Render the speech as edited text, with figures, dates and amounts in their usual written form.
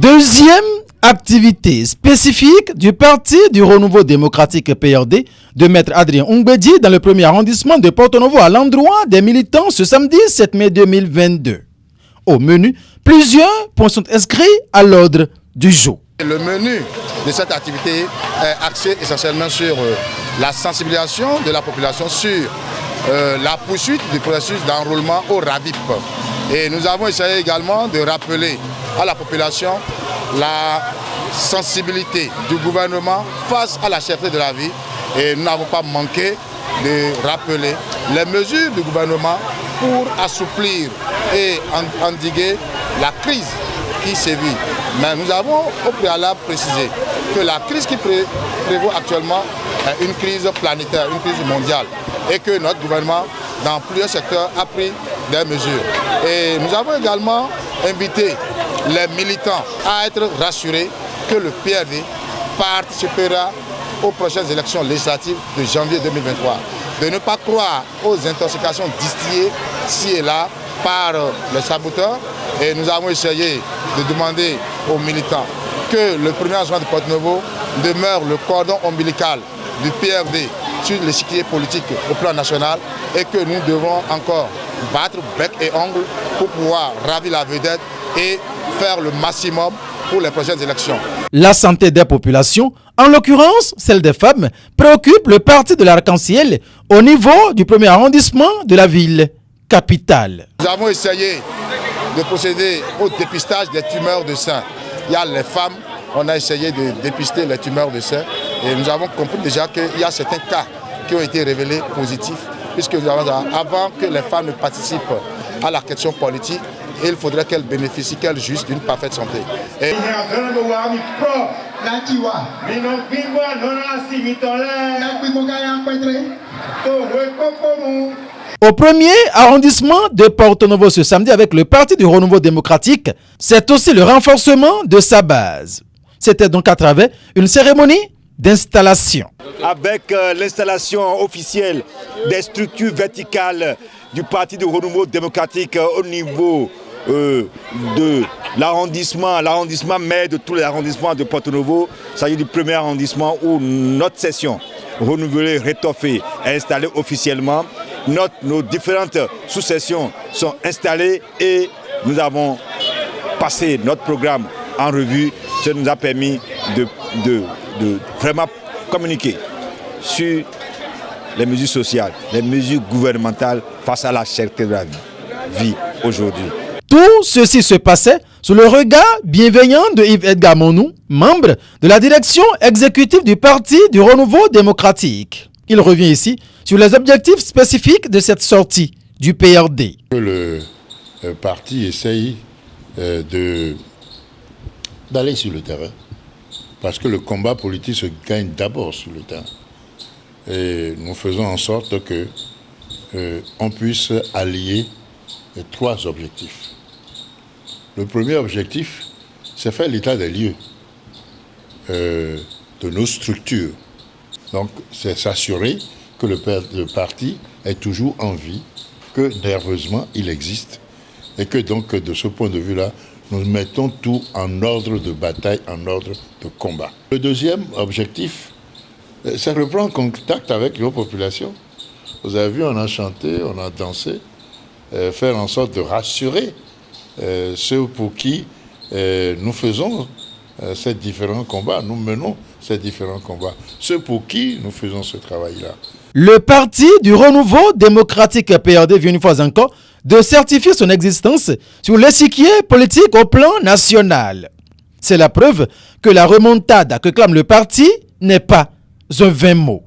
Deuxième activité spécifique du Parti du Renouveau démocratique PRD de Maître Adrien Ongbedi dans le premier arrondissement de Porto-Novo à l'endroit des militants ce samedi 7 mai 2022. Au menu, plusieurs points sont inscrits à l'ordre du jour. Le menu de cette activité est axé essentiellement sur la sensibilisation de la population sur la poursuite du processus d'enrôlement au RAVIP. Et nous avons essayé également de rappeler à la population la sensibilité du gouvernement face à la cherté de la vie. Et nous n'avons pas manqué de rappeler les mesures du gouvernement pour assouplir et endiguer la crise qui sévit. Mais nous avons au préalable précisé que la crise qui prévaut actuellement est une crise planétaire, une crise mondiale. Et que notre gouvernement, dans plusieurs secteurs, a pris des mesures. Et nous avons également invité les militants à être rassurés que le PRD participera aux prochaines élections législatives de janvier 2023. De ne pas croire aux intoxications distillées ci et là par les saboteurs. Et nous avons essayé de demander aux militants que le premier arrondissement de Porto-Novo demeure le cordon ombilical du PRD sur l'échiquier politique au plan national et que nous devons encore battre bec et ongle pour pouvoir ravir la vedette et faire le maximum pour les prochaines élections. La santé des populations, en l'occurrence celle des femmes, préoccupe le parti de l'Arc-en-Ciel au niveau du premier arrondissement de la ville capitale. Nous avons essayé de procéder au dépistage des tumeurs de sein. Il y a les femmes, on a essayé de dépister les tumeurs de sein et nous avons compris déjà qu'il y a certains cas qui ont été révélés positifs puisque nous avons, avant que les femmes ne participent à la question politique, il faudrait qu'elles bénéficient, qu'elles jouissent d'une parfaite santé. Et au premier arrondissement de Porto-Novo ce samedi avec le Parti du Renouveau démocratique, c'est aussi le renforcement de sa base. C'était donc à travers une cérémonie d'installation. Avec l'installation officielle des structures verticales du Parti du Renouveau démocratique au niveau de l'arrondissement maire de tous les arrondissements de Porto-Novo, il s'agit du premier arrondissement où notre session renouvelée, rétoffée, est installée officiellement. Nos différentes sous-sessions sont installées et nous avons passé notre programme en revue. Ça nous a permis de vraiment communiquer sur les mesures sociales, les mesures gouvernementales face à la cherté de la vie aujourd'hui. Tout ceci se passait sous le regard bienveillant de Yves-Edgar Monou, membre de la direction exécutive du Parti du Renouveau démocratique. Il revient ici sur les objectifs spécifiques de cette sortie du PRD. Le parti essaye d'aller sur le terrain parce que le combat politique se gagne d'abord sur le terrain. Et nous faisons en sorte que on puisse allier trois objectifs. Le premier objectif, c'est faire l'état des lieux de nos structures. Donc, c'est s'assurer que le parti est toujours en vie, que nerveusement il existe, et que donc de ce point de vue-là, nous mettons tout en ordre de bataille, en ordre de combat. Le deuxième objectif, c'est reprendre contact avec nos populations. Vous avez vu, on a chanté, on a dansé, faire en sorte de rassurer ceux pour qui nous faisons ces différents combats, nous menons ces différents combats, ceux pour qui nous faisons ce travail-là. Le Parti du Renouveau démocratique PRD vient une fois encore de certifier son existence sur l'échiquier politique au plan national. C'est la preuve que la remontada que clame le parti n'est pas un vain mot.